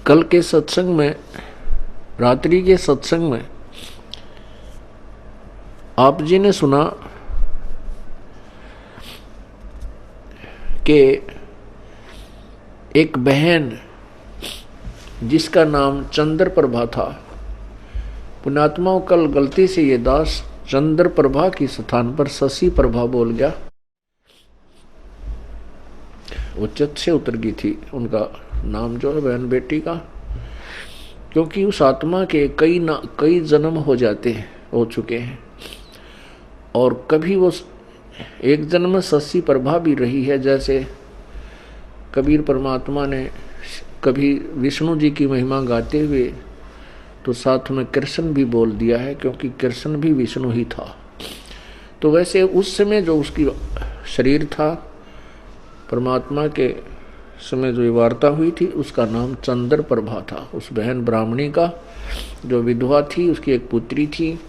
कल के सत्संग में, रात्रि के सत्संग में आप जी ने सुना कि एक बहन जिसका नाम चंद्र प्रभा था, पुण्यात्माओं कल गलती से ये दास चंद्र प्रभा की स्थान पर शशि प्रभा बोल गया। वो चित्त से उतर गई थी उनका नाम जो है बहन बेटी का, क्योंकि उस आत्मा के कई जन्म हो चुके हैं और कभी वो एक जन्म में शशि प्रभा भी रही है। जैसे कबीर परमात्मा ने कभी विष्णु जी की महिमा गाते हुए तो साथ में कृष्ण भी बोल दिया है, क्योंकि कृष्ण भी विष्णु ही था। तो वैसे उस समय जो उसकी शरीर था, परमात्मा के समय जो वार्ता हुई थी, उसका नाम चंद्र प्रभा था। उस बहन ब्राह्मणी का जो विधवा थी, उसकी एक पुत्री थी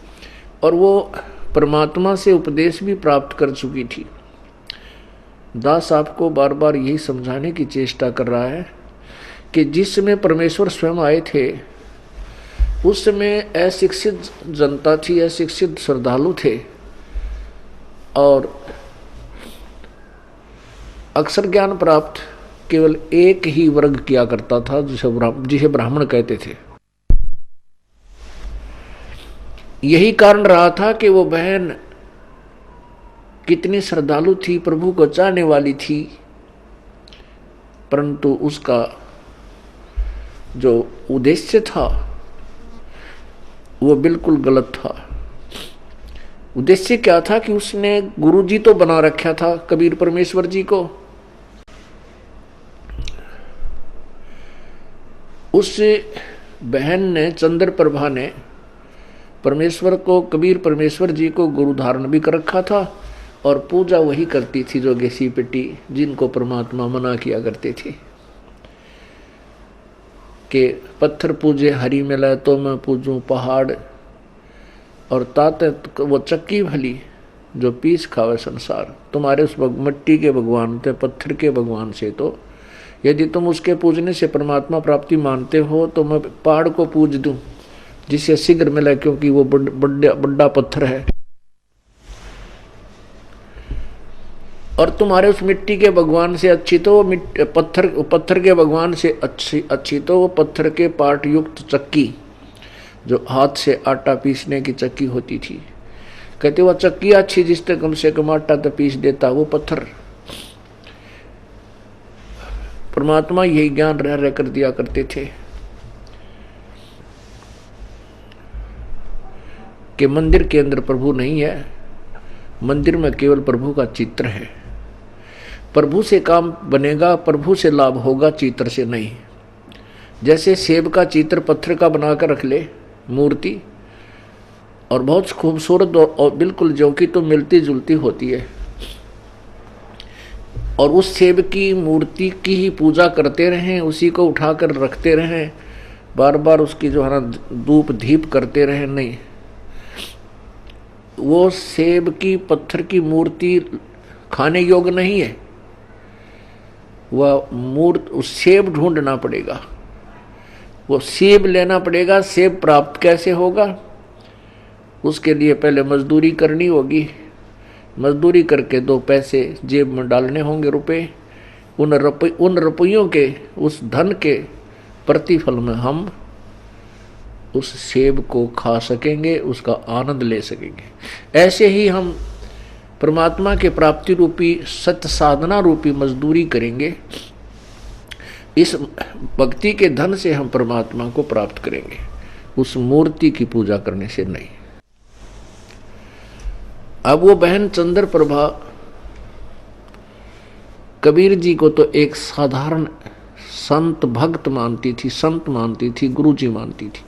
और वो परमात्मा से उपदेश भी प्राप्त कर चुकी थी। दास आपको बार बार यही समझाने की चेष्टा कर रहा है कि जिस समय परमेश्वर स्वयं आए थे, उस समय अशिक्षित जनता थी, अशिक्षित श्रद्धालु थे और अक्षर ज्ञान प्राप्त केवल एक ही वर्ग किया करता था, जिसे ब्राह्मण कहते थे। यही कारण रहा था कि वो बहन कितनी श्रद्धालु थी, प्रभु को चाहने वाली थी, परंतु उसका जो उद्देश्य था वो बिल्कुल गलत था। उद्देश्य क्या था कि उसने गुरु जी तो बना रखा था कबीर परमेश्वर जी को, उस बहन ने चंद्र प्रभा ने परमेश्वर को, कबीर परमेश्वर जी को गुरु धारण भी कर रखा था और पूजा वही करती थी जो घिसी पिटी, जिनको परमात्मा मना किया करते थे कि पत्थर पूजे हरि मिले तो मैं पूजूं पहाड़, और ताते वो चक्की भली जो पीस खावे संसार। तुम्हारे उस मिट्टी के भगवान थे, पत्थर के भगवान से तो यदि तुम उसके पूजने से परमात्मा प्राप्ति मानते हो तो मैं पहाड़ को पूज दूं जिससे शीघ्र मिले, क्योंकि वो बड़ा पत्थर है। और तुम्हारे उस मिट्टी के भगवान से अच्छी तो वो पत्थर के भगवान से अच्छी तो वो पत्थर के पार्ट युक्त चक्की, जो हाथ से आटा पीसने की चक्की होती थी। कहते वो चक्की अच्छी जिससे कम से कम आटा तो पीस देता वो पत्थर। परमात्मा यही ज्ञान रह कर दिया करते थे कि मंदिर के अंदर प्रभु नहीं है, मंदिर में केवल प्रभु का चित्र है। प्रभु से काम बनेगा, प्रभु से लाभ होगा, चित्र से नहीं। जैसे सेब का चित्र पत्थर का बनाकर रख ले मूर्ति, और बहुत खूबसूरत और बिल्कुल जो कि तो मिलती जुलती होती है, और उस सेब की मूर्ति की ही पूजा करते रहें, उसी को उठाकर रखते रहें, बार बार उसकी जो है ना धूप दीप करते रहें, नहीं। वो सेब की पत्थर की मूर्ति खाने योग्य नहीं है। वह उस सेब ढूंढना पड़ेगा, वो सेब लेना पड़ेगा। सेब प्राप्त कैसे होगा? उसके लिए पहले मजदूरी करनी होगी, मजदूरी करके 2 पैसे जेब में डालने होंगे, रुपए। उन रुपयों के, उस धन के प्रतिफल में हम उस सेब को खा सकेंगे, उसका आनंद ले सकेंगे। ऐसे ही हम परमात्मा के प्राप्ति रूपी सत्य साधना रूपी मजदूरी करेंगे। इस भक्ति के धन से हम परमात्मा को प्राप्त करेंगे, उस मूर्ति की पूजा करने से नहीं। अब वो बहन चंद्र प्रभा कबीर जी को तो एक साधारण संत भक्त मानती थी, संत मानती थी, गुरु जी मानती थी,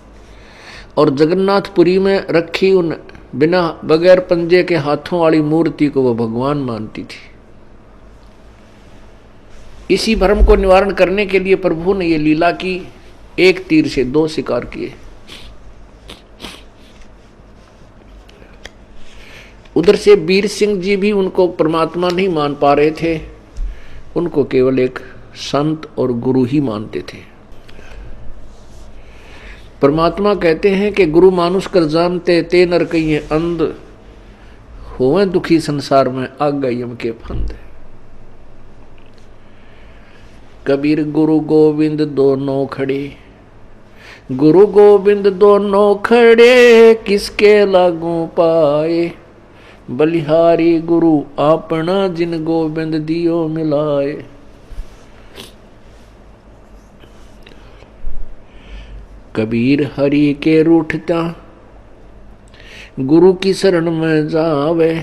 और जगन्नाथपुरी में रखी उन बिना बगैर पंजे के हाथों वाली मूर्ति को वो भगवान मानती थी। इसी भ्रम को निवारण करने के लिए प्रभु ने ये लीला की, एक तीर से 2 शिकार किए। उधर से वीर सिंह जी भी उनको परमात्मा नहीं मान पा रहे थे, उनको केवल एक संत और गुरु ही मानते थे। परमात्मा कहते हैं कि गुरु मानुष कर जानते ते नर कहिए अंध, होवे दुखी संसार में आ गए यम के फंद। कबीर गुरु गोविंद दोनों खड़े, गुरु गोविंद दोनों खड़े, किसके लागू पाए, बलिहारी गुरु अपना जिन गोविंद दियो मिलाए। कबीर हरि के रूठता, गुरु की शरण में जावे,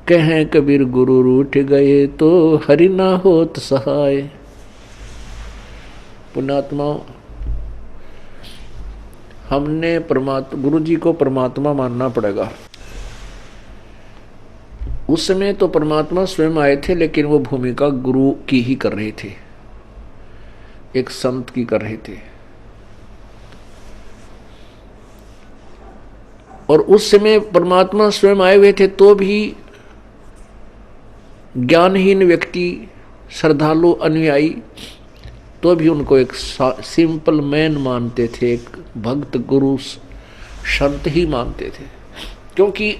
कहें कबीर गुरु रूठ गए तो हरि ना होत सहाय। पुण्यात्मा, हमने गुरु जी को परमात्मा मानना पड़ेगा। उस समय तो परमात्मा स्वयं आए थे, लेकिन वो भूमिका गुरु की ही कर रहे थे, एक संत की कर रहे थे। और उस समय परमात्मा स्वयं आए हुए थे तो भी ज्ञानहीन व्यक्ति, श्रद्धालु, अनुयायी, तो भी उनको एक सिंपल मैन मानते थे, एक भक्त गुरु संत ही मानते थे। क्योंकि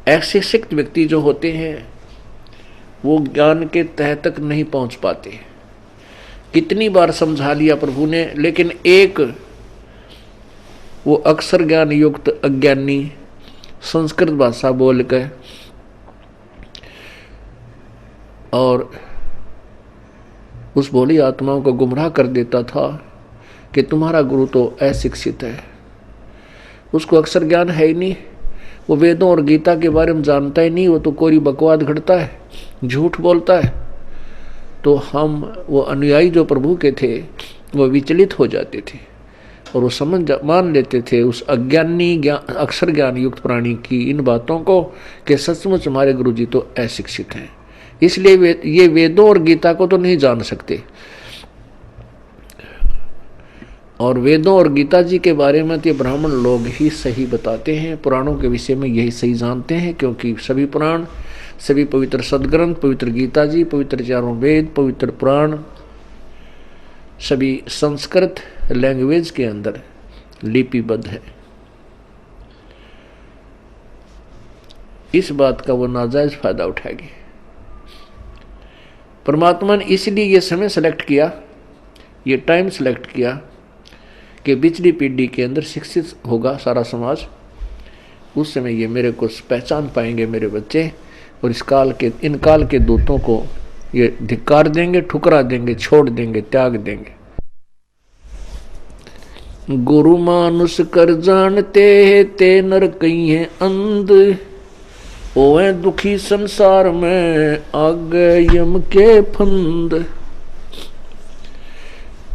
ऐसे शिक्षित व्यक्ति जो होते हैं वो ज्ञान के तह तक नहीं पहुंच पाते। कितनी बार समझा लिया प्रभु ने, लेकिन एक वो अक्षर ज्ञान युक्त अज्ञानी संस्कृत भाषा बोल कर और उस भोली आत्माओं को गुमराह कर देता था कि तुम्हारा गुरु तो अशिक्षित है, उसको अक्षर ज्ञान है ही नहीं, वो वेदों और गीता के बारे में जानता ही नहीं, वो तो कोरी बकवाद घड़ता है, झूठ बोलता है। तो हम वो अनुयायी जो प्रभु के थे वो विचलित हो जाते थे और वो मान लेते थे उस अज्ञानी अक्षर ज्ञान युक्त प्राणी की इन बातों को कि सचमुच हमारे गुरु जी तो अशिक्षित हैं, इसलिए ये वेदों और गीता को तो नहीं जान सकते। और वेदों और गीता जी के बारे में तो ब्राह्मण लोग ही सही बताते हैं, पुराणों के विषय में यही सही जानते हैं, क्योंकि सभी पुराण, सभी पवित्र सदग्रंथ, पवित्र गीता जी, पवित्र चारों वेद, पवित्र पुराण सभी संस्कृत लैंग्वेज के अंदर लिपिबद्ध है। इस बात का वो नाजायज फायदा उठाएगी। परमात्मा ने इसलिए ये समय सेलेक्ट किया, ये टाइम सेलेक्ट किया कि पिछली पीढ़ी के अंदर शिक्षित होगा सारा समाज, उस समय ये मेरे को पहचान पाएंगे मेरे बच्चे, और इन काल के दूतों को ये धिक्कार देंगे, ठुकरा देंगे, छोड़ देंगे, त्याग देंगे। गुरु मानुष कर जानते ते नर कहिए अंध, ओए दुखी संसार में आग यम के फंद।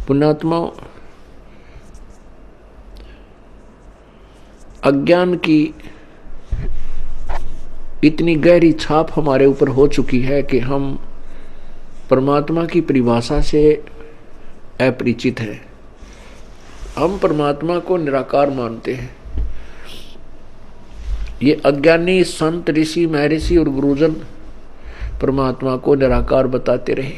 पुण्यात्मा, अज्ञान की इतनी गहरी छाप हमारे ऊपर हो चुकी है कि हम परमात्मा की परिभाषा से अपरिचित हैं। हम परमात्मा को निराकार मानते हैं। ये अज्ञानी संत, ऋषि, महर्षि और गुरुजन परमात्मा को निराकार बताते रहे,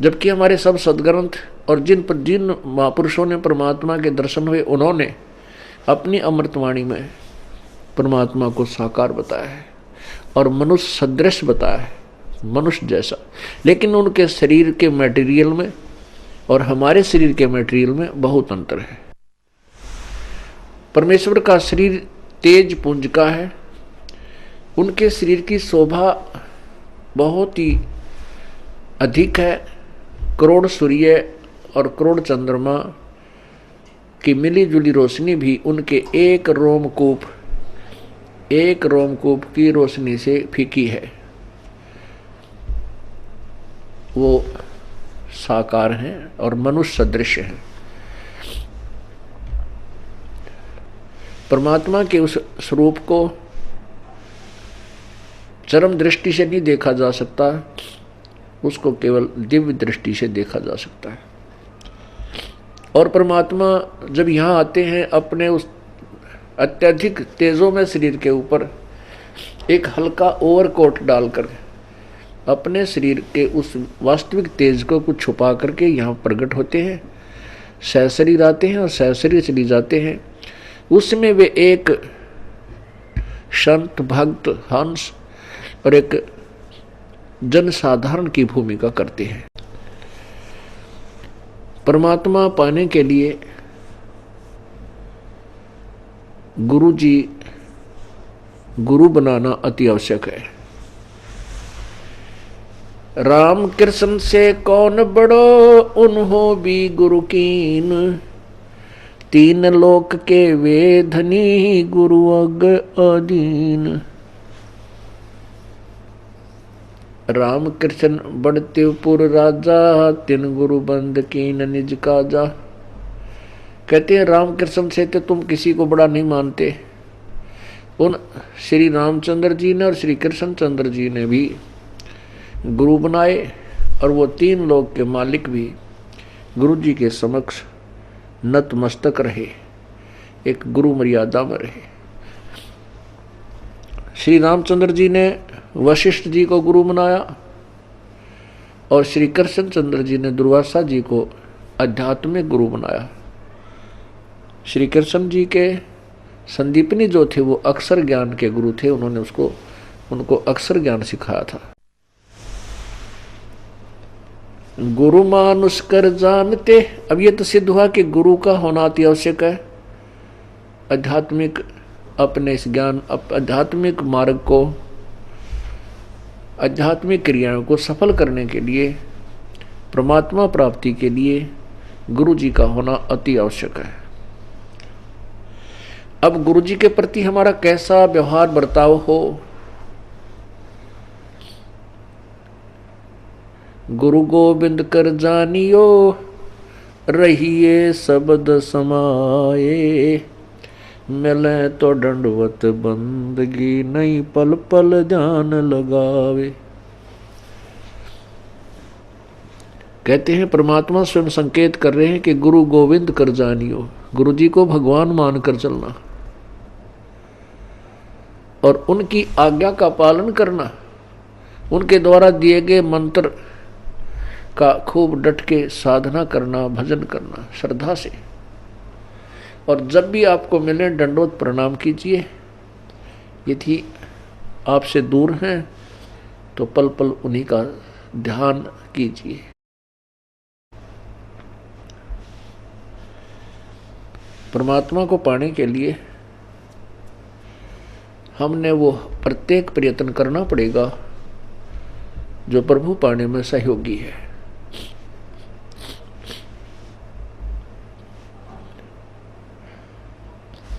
जबकि हमारे सब सदग्रंथ और जिन महापुरुषों ने परमात्मा के दर्शन हुए, उन्होंने अपनी अमृतवाणी में परमात्मा को साकार बताया है और मनुष्य सदृश बताया है, मनुष्य जैसा। लेकिन उनके शरीर के मटेरियल में और हमारे शरीर के मटेरियल में बहुत अंतर है। परमेश्वर का शरीर तेज पुंज का है, उनके शरीर की शोभा बहुत ही अधिक है। करोड़ सूर्य और करोड़ चंद्रमा की मिली जुली रोशनी भी उनके एक रोमकूप की रोशनी से फीकी है। वो साकार हैं और मनुष्य सदृश हैं। परमात्मा के उस स्वरूप को चरम दृष्टि से नहीं देखा जा सकता, उसको केवल दिव्य दृष्टि से देखा जा सकता है। और परमात्मा जब यहाँ आते हैं, अपने उस अत्यधिक तेजों में शरीर के ऊपर एक हल्का ओवरकोट डालकर अपने शरीर के उस वास्तविक तेज को कुछ छुपा करके यहाँ प्रकट होते हैं। सहशरीर आते हैं और सहशरीर चली जाते हैं। उसमें वे एक संत, भक्त, हंस और एक जनसाधारण की भूमिका करते हैं। परमात्मा पाने के लिए गुरु जी, गुरु बनाना अति आवश्यक है। राम कृष्ण से कौन बड़ो, उन्हों भी गुरु कीन, तीन लोक के वे धनी, गुरु अग अधीन। राम कृष्ण बढ़ते पुर राजा, तीन गुरु बंद कीन निज काजा। कहते हैं राम कृष्ण से तो तुम किसी को बड़ा नहीं मानते। उन श्री रामचंद्र जी ने और श्री कृष्णचंद्र जी ने भी गुरु बनाए और वो तीन लोक के मालिक भी गुरु जी के समक्ष नतमस्तक रहे, एक गुरु मर्यादा में रहे। श्री रामचंद्र जी ने वशिष्ठ जी को गुरु बनाया और श्री कृष्णचंद्र जी ने दुर्वासा जी को आध्यात्मिक गुरु बनाया। श्री कृष्ण जी के संदीपनी जो थे वो अक्षर ज्ञान के गुरु थे, उन्होंने उनको अक्षर ज्ञान सिखाया था। गुरु मानुष कर जानते, अब ये तो सिद्ध हुआ कि गुरु का होना अति आवश्यक है। आध्यात्मिक अपने इस ज्ञान, आध्यात्मिक मार्ग को, आध्यात्मिक क्रियाओं को सफल करने के लिए, परमात्मा प्राप्ति के लिए गुरु जी का होना अति आवश्यक है। अब गुरु जी के प्रति हमारा कैसा व्यवहार बर्ताव हो। गुरु गोविंद कर जानियो, रहिए शब्द समाये, मिले तो दंडवत बंदगी, नहीं पल पल ध्यान लगावे। कहते हैं परमात्मा स्वयं संकेत कर रहे हैं कि गुरु गोविंद कर जानियो, गुरु जी को भगवान मानकर चलना और उनकी आज्ञा का पालन करना, उनके द्वारा दिए गए मंत्र का खूब डट के साधना करना, भजन करना श्रद्धा से। और जब भी आपको मिले दंडोत प्रणाम कीजिए। यदि आपसे दूर हैं तो पल पल उन्हीं का ध्यान कीजिए। परमात्मा को पाने के लिए हमने वो प्रत्येक प्रयत्न करना पड़ेगा जो प्रभु पाने में सहयोगी है।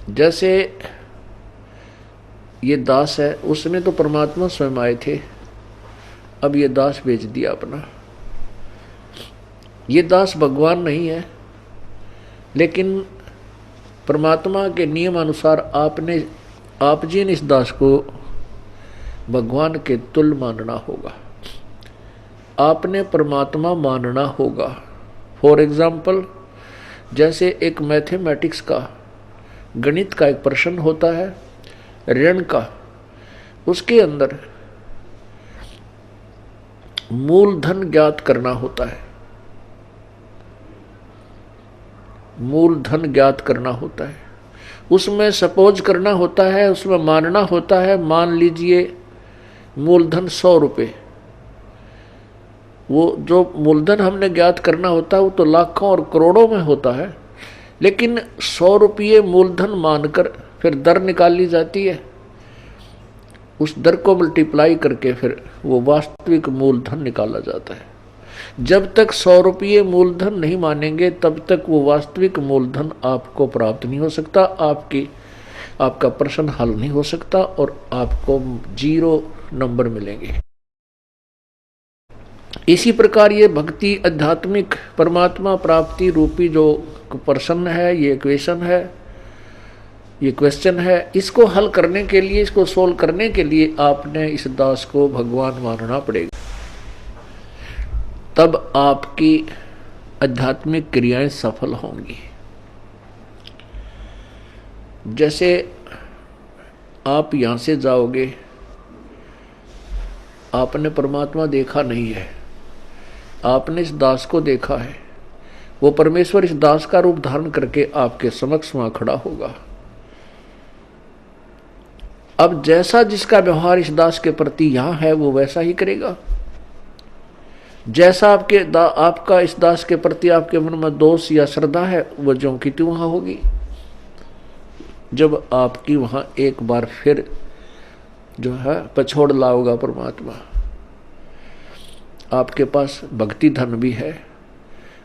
जैसे ये दास है, उसमें तो परमात्मा स्वयं आए थे, अब ये दास बेच दिया अपना। ये दास भगवान नहीं है, लेकिन परमात्मा के नियम अनुसार आप जी ने इस दास को भगवान के तुल्य मानना होगा। आपने परमात्मा मानना होगा। फॉर एग्जाम्पल, जैसे एक मैथमेटिक्स का, गणित का एक प्रश्न होता है ऋण का, उसके अंदर मूलधन ज्ञात करना होता है। मूलधन ज्ञात करना होता है, उसमें सपोज करना होता है, उसमें मानना होता है, मान लीजिए मूलधन 100 रुपये। वो जो मूलधन हमने ज्ञात करना होता है वो तो लाखों और करोड़ों में होता है, लेकिन 100 रुपये मूलधन मानकर फिर दर निकाली जाती है। उस दर को मल्टीप्लाई करके फिर वो वास्तविक मूलधन निकाला जाता है। जब तक 100 रुपये मूलधन नहीं मानेंगे तब तक वो वास्तविक मूलधन आपको प्राप्त नहीं हो सकता, आपका प्रश्न हल नहीं हो सकता और आपको 0 नंबर मिलेंगे। इसी प्रकार ये भक्ति, आध्यात्मिक परमात्मा प्राप्ति रूपी जो प्रश्न है, ये इक्वेशन है, ये क्वेश्चन है, इसको हल करने के लिए, इसको सोल्व करने के लिए आपने इस दास को भगवान मानना पड़ेगा। तब आपकी आध्यात्मिक क्रियाएं सफल होंगी। जैसे आप यहां से जाओगे, आपने परमात्मा देखा नहीं है, आपने इस दास को देखा है, वो परमेश्वर इस दास का रूप धारण करके आपके समक्ष वहां खड़ा होगा। अब जैसा जिसका व्यवहार इस दास के प्रति यहां है वो वैसा ही करेगा। जैसा आपका इस दास के प्रति आपके मन में दोष या श्रद्धा है वो ज्यों की त्यों वहां होगी। जब आपकी वहां एक बार फिर जो है पछोड़ लाओगा परमात्मा, आपके पास भक्ति धन भी है,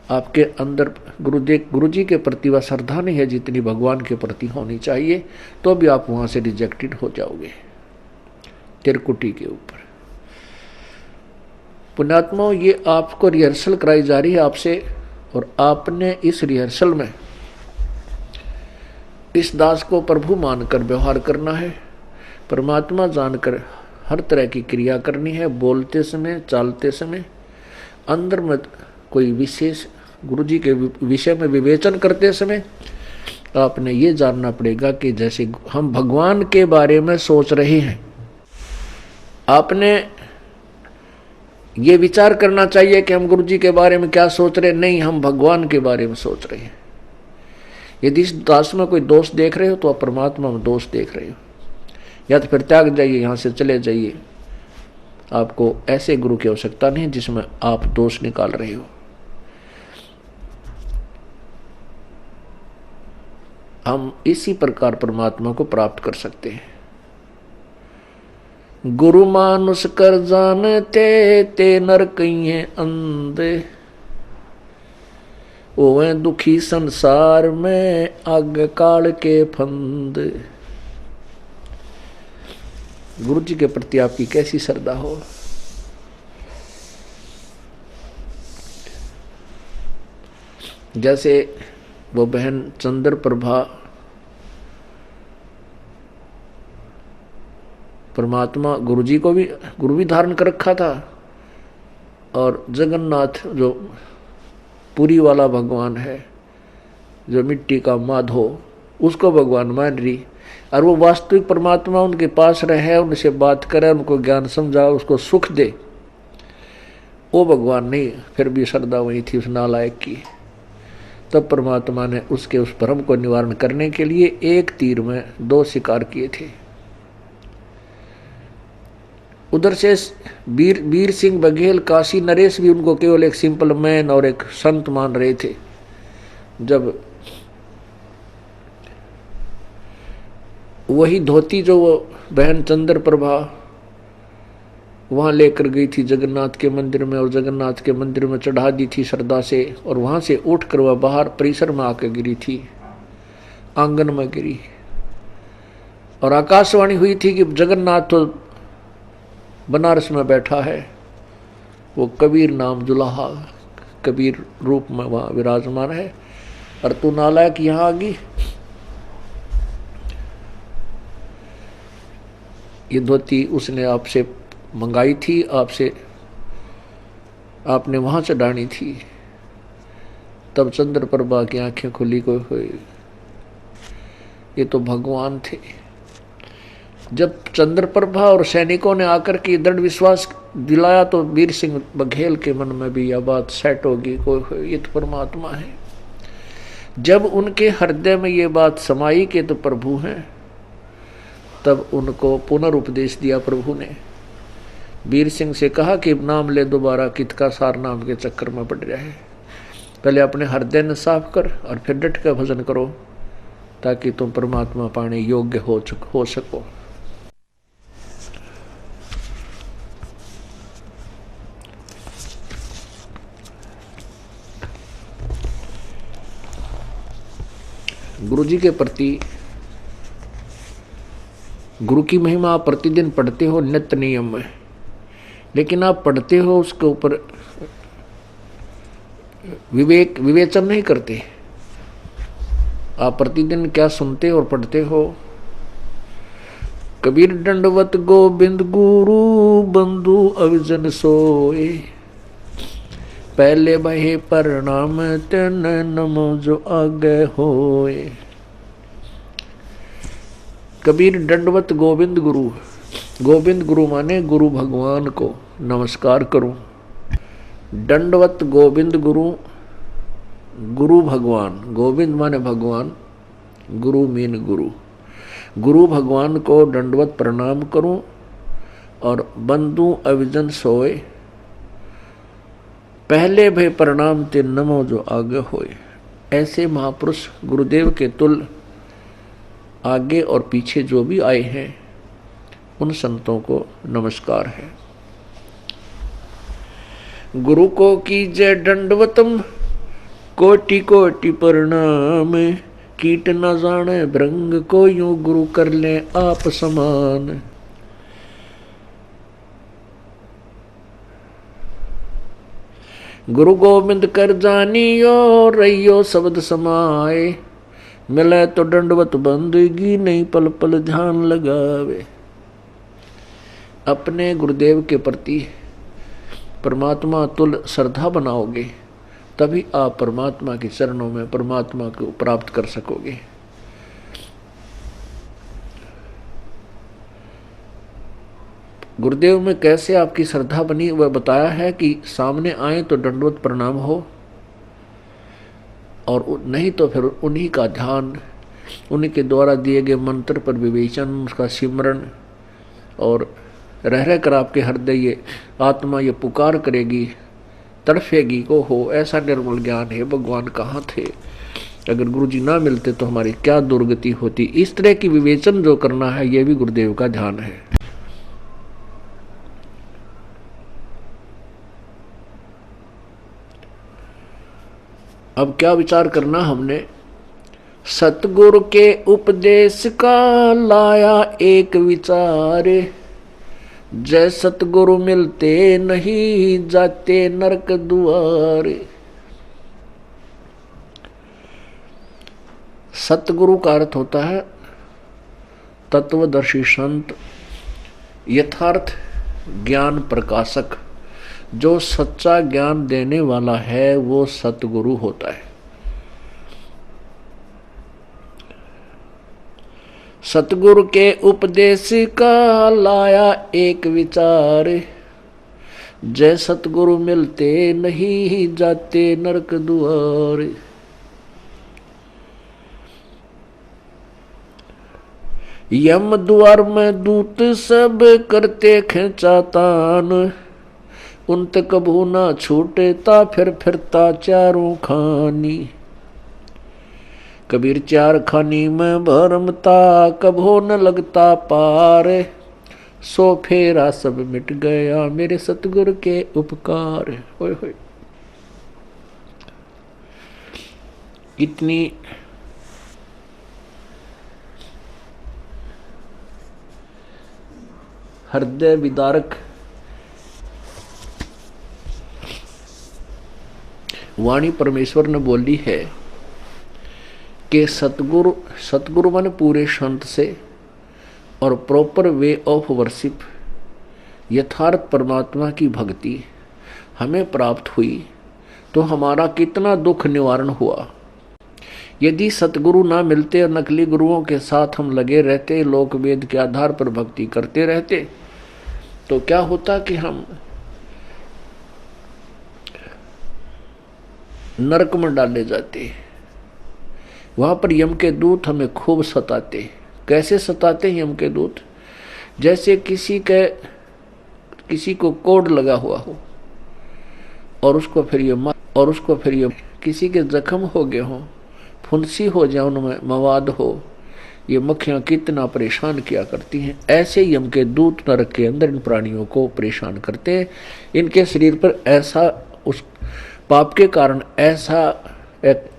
आपके अंदर गुरु जी के प्रति वह श्रद्धा नहीं है जितनी भगवान के प्रति होनी चाहिए, तो भी आप वहां से रिजेक्टेड हो जाओगे तिरकुटी के ऊपर। पुण्यात्माओं, ये आपको रिहर्सल कराई जा रही है आपसे, और आपने इस रिहर्सल में इस दास को प्रभु मानकर व्यवहार करना है, परमात्मा जानकर हर तरह की क्रिया करनी है। बोलते समय, चालते समय, अंदर में कोई विशेष गुरु जी के विषय में विवेचन करते समय आपने ये जानना पड़ेगा कि जैसे हम भगवान के बारे में सोच रहे हैं, आपने ये विचार करना चाहिए कि हम गुरु जी के बारे में क्या सोच रहे हैं। नहीं, हम भगवान के बारे में सोच रहे हैं। यदि इस दास में कोई दोष देख रहे हो तो आप परमात्मा में दोष देख रहे हो, या तो फिर त्याग जाइए, यहां से चले जाइए। आपको ऐसे गुरु की आवश्यकता नहीं जिसमें आप दोष निकाल रहे हो। हम इसी प्रकार परमात्मा को प्राप्त कर सकते हैं। गुरु मानुष कर जानते ते नर कहिए अंधे, ओवे दुखी संसार में आग काल के फंद। गुरु जी के प्रति आपकी कैसी श्रद्धा हो। जैसे वो बहन चंद्र प्रभा परमात्मा गुरु जी को भी गुरु भी धारण कर रखा था, और जगन्नाथ जो पुरी वाला भगवान है, जो मिट्टी का माधो, उसको भगवान मान रही, और वो वास्तविक परमात्मा उनके पास रहे, उनसे बात करे, उनको ज्ञान समझा, उसको सुख दे, वो भगवान नहीं। फिर भी श्रद्धा वही थी उस नालायक की। तब परमात्मा ने उसके उस भ्रम को निवारण करने के लिए एक तीर में दो शिकार किए थे। उधर से वीर सिंह बघेल, काशी नरेश भी उनको केवल एक सिंपल मैन और एक संत मान रहे थे। जब वही धोती जो वो बहन चंद्र प्रभा वहां लेकर गई थी जगन्नाथ के मंदिर में, और जगन्नाथ के मंदिर में चढ़ा दी थी श्रद्धा से, और वहां से उठकर वह बाहर परिसर में आकर गिरी थी, आंगन में गिरी, और आकाशवाणी हुई थी कि जगन्नाथ तो बनारस में बैठा है, वो कबीर नाम जुलाहा कबीर रूप में वहां विराजमान है, और तू नालायक यहां आ गई। ये धोती उसने आपसे मंगाई थी, आपसे आपने वहां से डानी थी। तब चंद्र प्रभा की आंखें खुली को हुई, ये तो भगवान थे। जब चंद्र प्रभा और सैनिकों ने आकर के दृढ़ विश्वास दिलाया तो वीर सिंह बघेल के मन में भी यह बात सेट होगी, कोई ये तो परमात्मा है। जब उनके हृदय में ये बात समाई कि तो प्रभु हैं, तब उनको पुनरुपदेश दिया प्रभु ने। वीर सिंह से कहा कि नाम ले दोबारा, कित का सार नाम के चक्कर में पड़ रहा है। पहले अपने हृदय ने साफ कर और फिर डट कर भजन करो, ताकि तुम परमात्मा पाने योग्य हो सको। गुरु जी के प्रति गुरु की महिमा आप प्रतिदिन पढ़ते हो नित्य नियम में, लेकिन आप पढ़ते हो उसके ऊपर विवेचन नहीं करते। आप प्रतिदिन क्या सुनते और पढ़ते हो। कबीर दंडवत गोविंद गुरु बंधु अविजन सोए, पहले बहे प्रणाम तेन नमो जो आगे होए। कबीर दंडवत गोविंद गुरु, गोविंद गुरु माने गुरु भगवान को नमस्कार करूं। दंडवत गोविंद गुरु गुरु भगवान, गोविंद माने भगवान, गुरु मीन गुरु, गुरु भगवान को दंडवत प्रणाम करूं और बंदू अविजन सोए, पहले भय प्रणाम ते नमो जो आगे होए। ऐसे महापुरुष गुरुदेव के तुल आगे और पीछे जो भी आए हैं उन संतों को नमस्कार है। गुरु को कीजय दंडवतम, कोटि कोटि प्रणाम, कीट न जाने भृंग को यूं गुरु कर ले आप समान। गुरु गोविंद कर जानियो, रहियो शब्द समाए, मिले तो दंडवत बंदगी, नहीं पल पल ध्यान लगावे। अपने गुरुदेव के प्रति परमात्मा तुल श्रद्धा बनाओगे तभी आप परमात्मा के चरणों में परमात्मा को प्राप्त कर सकोगे। गुरुदेव में कैसे आपकी श्रद्धा बनी वह बताया है कि सामने आए तो दंडवत प्रणाम हो, और नहीं तो फिर उन्हीं का ध्यान, उन्हीं के द्वारा दिए गए मंत्र पर विवेचन, उसका सिमरण, और रह रह कर आपके हृदय ये आत्मा ये पुकार करेगी, तड़फेगी को हो ऐसा निर्मल ज्ञान है भगवान कहाँ थे, अगर गुरु जी ना मिलते तो हमारी क्या दुर्गति होती। इस तरह की विवेचन जो करना है ये भी गुरुदेव का ध्यान है। अब क्या विचार करना हमने, सतगुरु के उपदेश का लाया एक विचार, जय सतगुरु मिलते नहीं जाते नरक द्वार। सतगुरु का अर्थ होता है तत्वदर्शी संत, यथार्थ ज्ञान प्रकाशक। जो सच्चा ज्ञान देने वाला है वो सतगुरु होता है। सतगुरु के उपदेश का लाया एक विचार, जय सतगुरु मिलते नहीं जाते नरक द्वार। यम द्वार में दूत सब करते खेचातान, उन तक कभू ना छूटेता फिर फिरता चारों खानी। कबीर चार खानी में भरमता, कभो न लगता पार, सो फेरा सब मिट गया मेरे सतगुरु के उपकार। होय होय, इतनी हृदय विदारक वाणी परमेश्वर ने बोली है कि सतगुरु माने पूरे संत से और प्रॉपर वे ऑफ वर्शिप, यथार्थ परमात्मा की भक्ति हमें प्राप्त हुई तो हमारा कितना दुख निवारण हुआ। यदि सतगुरु ना मिलते और नकली गुरुओं के साथ हम लगे रहते, लोक वेद के आधार पर भक्ति करते रहते, तो क्या होता कि हम नरक में डाले जाते। वहां पर यम के दूत हमें खूब सताते। कैसे सताते हैं यम के दूत? जैसे किसी को कोड लगा हुआ हो और उसको फिर ये किसी के जख्म हो गए हों, फुंसी हो जाए, उनमें मवाद हो, ये मक्खियां कितना परेशान किया करती हैं। ऐसे यम के दूत नरक के अंदर इन प्राणियों को परेशान करते हैं। इनके शरीर पर ऐसा उस पाप के कारण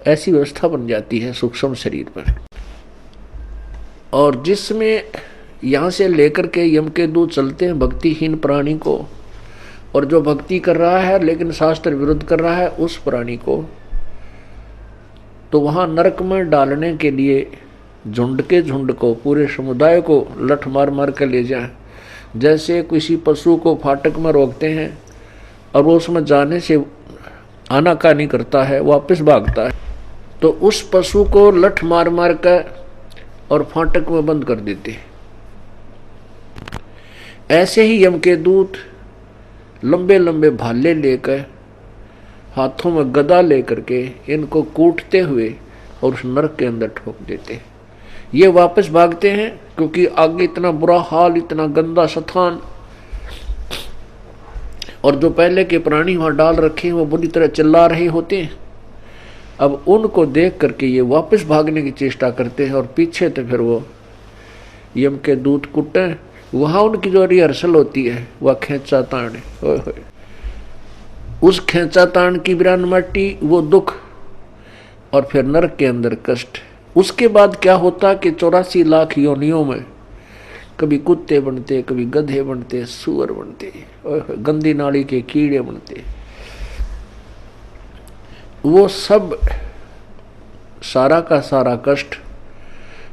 ऐसी व्यवस्था बन जाती है सूक्ष्म शरीर पर, और जिसमें यहाँ से लेकर के यम के दूत चलते हैं भक्तिहीन प्राणी को, और जो भक्ति कर रहा है लेकिन शास्त्र विरुद्ध कर रहा है उस प्राणी को, तो वहाँ नरक में डालने के लिए झुंड के झुंड को, पूरे समुदाय को लठ मार मार कर ले जाए। जैसे किसी पशु को फाटक में रोकते हैं और वो उसमें जाने से आनाकानी करता है, वापस भागता है, तो उस पशु को लठ मार मार कर और फाटक में बंद कर देते। ऐसे ही यम के दूत लंबे लंबे भाले लेकर हाथों में गदा लेकर के इनको कूटते हुए और उस नरक के अंदर ठोक देते हैं। ये वापस भागते हैं क्योंकि आगे इतना बुरा हाल, इतना गंदा स्थान, और जो पहले के प्राणी वहां डाल रखे हैं वो बुरी तरह चिल्ला रहे होते हैं। अब उनको देख करके ये वापस भागने की चेष्टा करते हैं और पीछे तो फिर वो यम के दूत कुटे। वहां उनकी जो रिहर्सल होती है वह खेचा ताण है। उस खेचा ताण की बिरान माटी, वो दुख, और फिर नरक के अंदर कष्ट। उसके बाद क्या होता कि 84 लाख योनियों में कभी कुत्ते बनते, कभी गधे बनते, सुअर बनते, गंदी नाली के कीड़े बनते। वो सब सारा का सारा कष्ट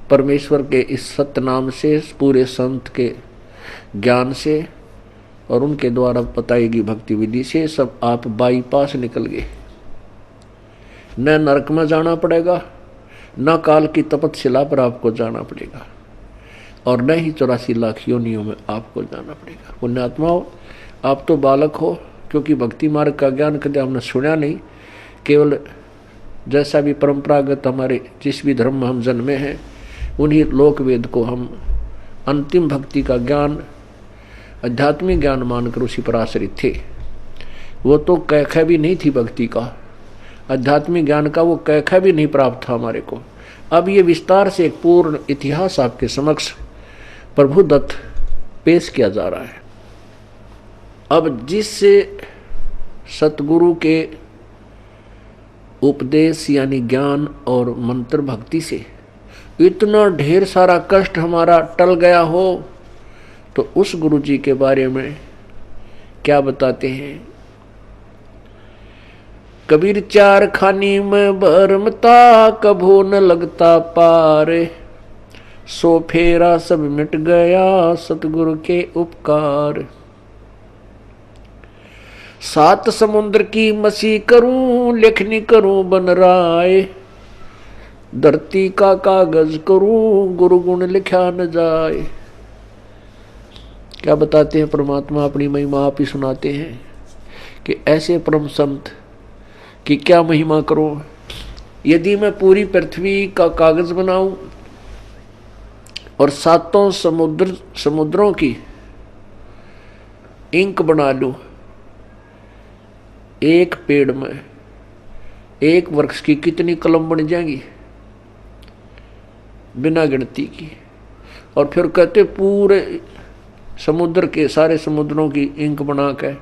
परमेश्वर के इस सत्य नाम से, पूरे संत के ज्ञान से और उनके द्वारा बताई गई भक्ति विधि से सब आप बाईपास निकल गए। न नरक में जाना पड़ेगा, न काल की तपतशिला पर आपको जाना पड़ेगा, और न ही 84 लाख योनियों में आपको जाना पड़ेगा। पुण्यात्माओं, आप तो बालक हो, क्योंकि भक्ति मार्ग का ज्ञान कभी हमने सुना नहीं। केवल जैसा भी परंपरागत हमारे जिस भी धर्म में हम जन्मे हैं उन्हीं लोक वेद को हम अंतिम भक्ति का ज्ञान, आध्यात्मिक ज्ञान मानकर उसी पर आश्रित थे। वो तो कैखा भी नहीं थी भक्ति का, आध्यात्मिक ज्ञान का वो कैखा भी नहीं प्राप्त था हमारे को। अब ये विस्तार से एक पूर्ण इतिहास आपके समक्ष प्रभु दत्त पेश किया जा रहा है। अब जिससे सतगुरु के उपदेश यानी ज्ञान और मंत्र भक्ति से इतना ढेर सारा कष्ट हमारा टल गया हो, तो उस गुरु जी के बारे में क्या बताते हैं। कबीर चार खानी में भरमता, कभो न लगता पार, सो फेरा सब मिट गया सतगुरु के उपकार। 7 समुद्र की मसी करूं, लेखनी करूं बन राय, धरती का कागज करूं, गुरु गुण लिखा न जाए। क्या बताते हैं परमात्मा, अपनी महिमा आप ही सुनाते हैं कि ऐसे परम संत कि क्या महिमा करो। यदि मैं पूरी पृथ्वी का कागज बनाऊं और 7 समुद्रों की इंक बना लूं, एक पेड़ में एक वृक्ष की कितनी कलम बन जाएंगी, बिना गिनती की। और फिर कहते पूरे समुद्र के सारे समुद्रों की इंक बना के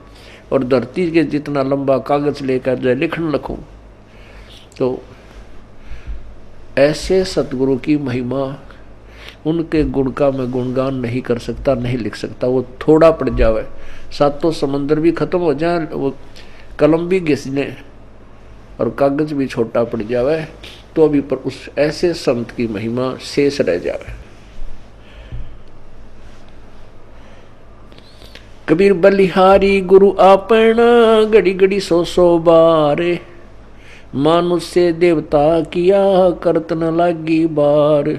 और धरती के जितना लंबा कागज लेकर जो लिखने लगूं, तो ऐसे सतगुरु की महिमा, उनके गुण का मैं गुणगान नहीं कर सकता, नहीं लिख सकता। वो थोड़ा पड़ जावे, 7 समुद्र भी खत्म हो जाए, वो कलम भी घिसने और कागज भी छोटा पड़ जावे, तो अभी पर उस ऐसे संत की महिमा शेष रह जावे। कबीर बलिहारी गुरु आपना, घड़ी घड़ी 100 बार, मानुष से देवता किया करत न लागी बार।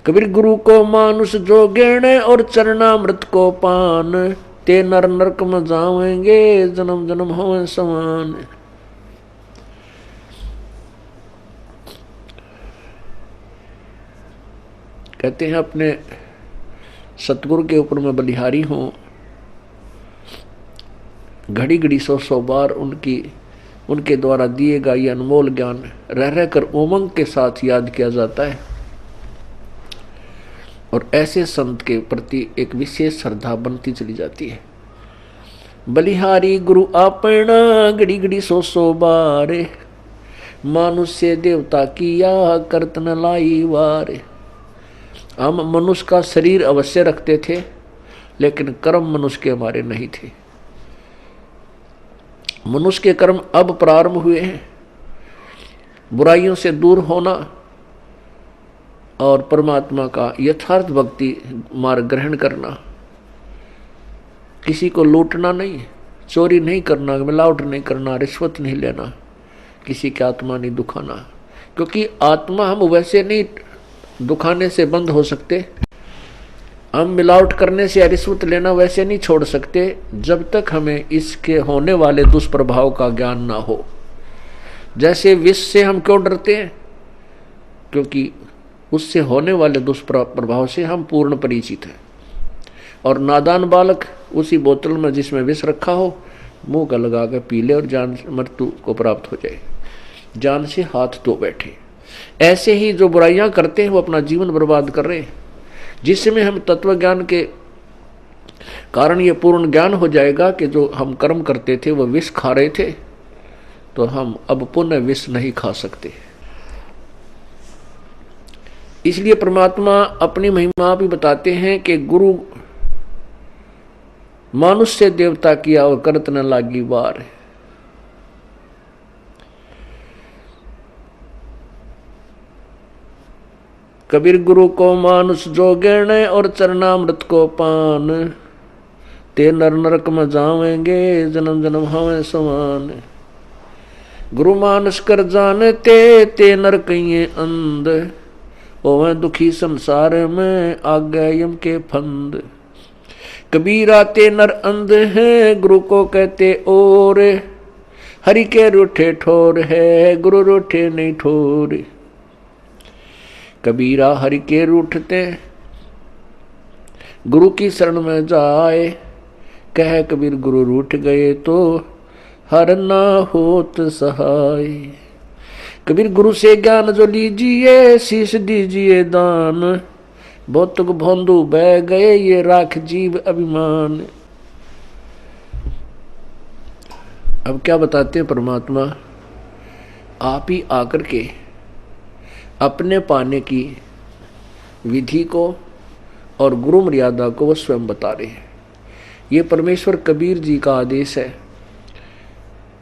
कबीर गुरु को मानुष जो गेणे, और चरणामृत को पान, ते नर नरक में जावेंगे जन्म जन्म होवे समान। कहते हैं अपने सतगुरु के ऊपर मैं बलिहारी हूं, घड़ी घड़ी 100 बार उनके द्वारा दिए गए ये अनमोल ज्ञान रह रहकर उमंग के साथ याद किया जाता है, और ऐसे संत के प्रति एक विशेष श्रद्धा बनती चली जाती है। बलिहारी गुरु आपना, घड़ी घड़ी 100 बार, मानुष से देवता किया करत न लाई वार। हम मनुष्य का शरीर अवश्य रखते थे, लेकिन कर्म मनुष्य के हमारे नहीं थे। मनुष्य के कर्म अब प्रारंभ हुए हैं, बुराइयों से दूर होना और परमात्मा का यथार्थ भक्ति मार्ग ग्रहण करना। किसी को लूटना नहीं, चोरी नहीं करना, मिलावट नहीं करना, रिश्वत नहीं लेना, किसी की आत्मा नहीं दुखाना, क्योंकि आत्मा हम वैसे नहीं दुखाने से बंद हो सकते। हम मिलावट करने से या रिश्वत लेना वैसे नहीं छोड़ सकते जब तक हमें इसके होने वाले दुष्प्रभाव का ज्ञान ना हो। जैसे विष से हम क्यों डरते हैं? क्योंकि उससे होने वाले दुष्प्रभाव से हम पूर्ण परिचित हैं। और नादान बालक उसी बोतल में जिसमें विष रखा हो मुंह का लगा कर पी ले और जान मृत्यु को प्राप्त हो जाए, जान से हाथ धो बैठे। ऐसे ही जो बुराइयां करते हैं वो अपना जीवन बर्बाद कर रहे हैं। जिसमें हम तत्व ज्ञान के कारण ये पूर्ण ज्ञान हो जाएगा कि जो हम कर्म करते थे वो विष खा रहे थे, तो हम अब पुनः विष नहीं खा सकते। इसलिए परमात्मा अपनी महिमा भी बताते हैं कि गुरु मानुष से देवता किया और करत न लागी बार। कबीर गुरु को मानुष जो गिरण और चरणामृत को पान, ते नर नरक में जावेंगे जन्म जन्म हमें समान। गुरु मानुष कर जानते ते नर कहिए अंध, ओवे दुखी संसार में आगे यम के फंद। कबीरा ते नर अंध है गुरु को कहते और, हरि के रूठे ठोर है गुरु रूठे नहीं ठोर। कबीरा हरि के रूठते गुरु की शरण में जाए, कह कबीर गुरु रूठ गए तो हर ना होत सहाय। कबीर गुरु से ज्ञान जो लीजिए शीश दीजिए दान, भौतुक भोंदू बह गए ये राख जीव अभिमान। अब क्या बताते हैं परमात्मा? आप ही आकर के अपने पाने की विधि को और गुरु मर्यादा को वो स्वयं बता रहे हैं। ये परमेश्वर कबीर जी का आदेश है